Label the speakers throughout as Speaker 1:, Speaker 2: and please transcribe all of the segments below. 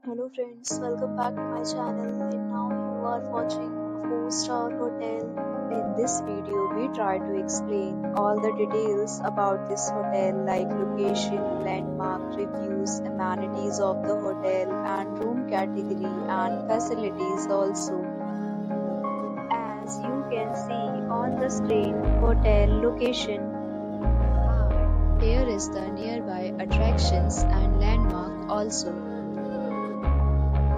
Speaker 1: Hello friends, welcome back to my channel and now you are watching a 4-star hotel. In this video, we try to explain all the details about this hotel like location, landmark, reviews, amenities of the hotel and room category and facilities also. As you can see on the screen, hotel location. And here is the nearby attractions and landmark also.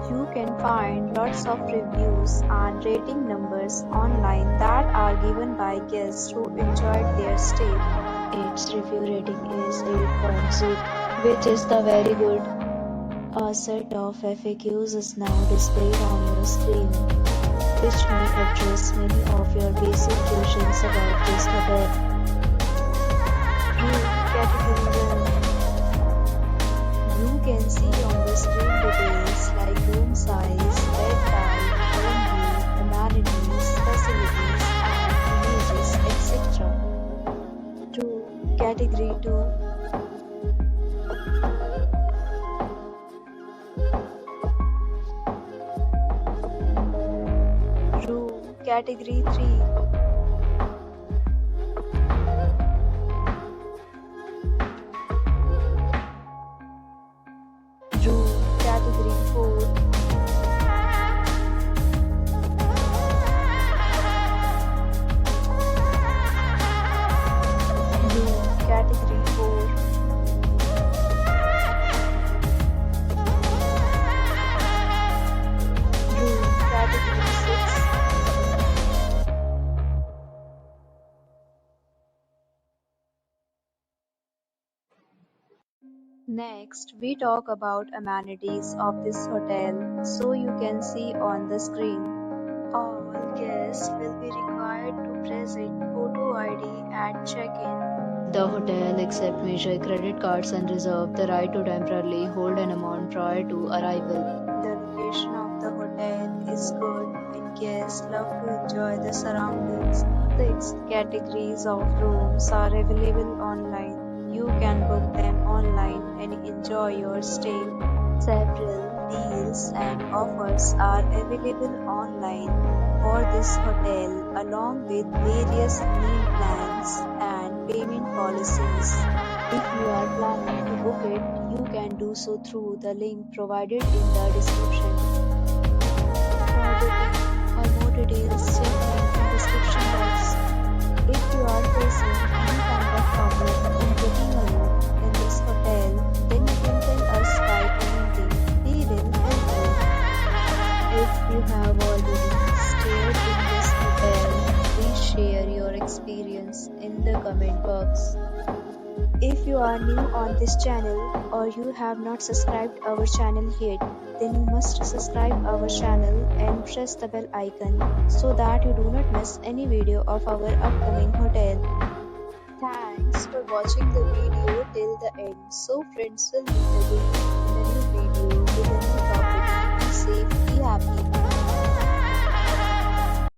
Speaker 1: You can find lots of reviews and rating numbers online that are given by guests who enjoyed their stay. Its review rating is 8.0, which is the very good. A set of FAQs is now displayed on your screen, which may address many of your basic questions about this hotel. Room category 1. You can see on the screen details like room size, bed type, room view, amenities, facilities, and images, etc. Room category 2. Room category 3. Room category 4. Room category 4. Room category 6. Next, we talk about amenities of this hotel, so you can see on the screen. All guests will be required to present photo ID at check-in. The hotel accepts major credit cards and reserves the right to temporarily hold an amount prior to arrival. The location of the hotel is good and guests love to enjoy the surroundings. 6 categories of rooms are available online. You can book them online and enjoy your stay. Several deals and offers are available online for this hotel along with various meal plans and payment policies. If you are planning to book it, you can do so through the link provided in the description. For booking or more details, check link in description box. If you are facing any kind of problem in booking a room in this hotel, then you can tell us by commenting. We will help you. If you have already stayed in this hotel, please share your experience in the comment box. If you are new on this channel or you have not subscribed our channel yet, then you must subscribe our channel and press the bell icon so that you do not miss any video of our upcoming hotel. Thanks for watching the video till the end. So friends, will meet again in a new video with a new topic. Be safe, be happy.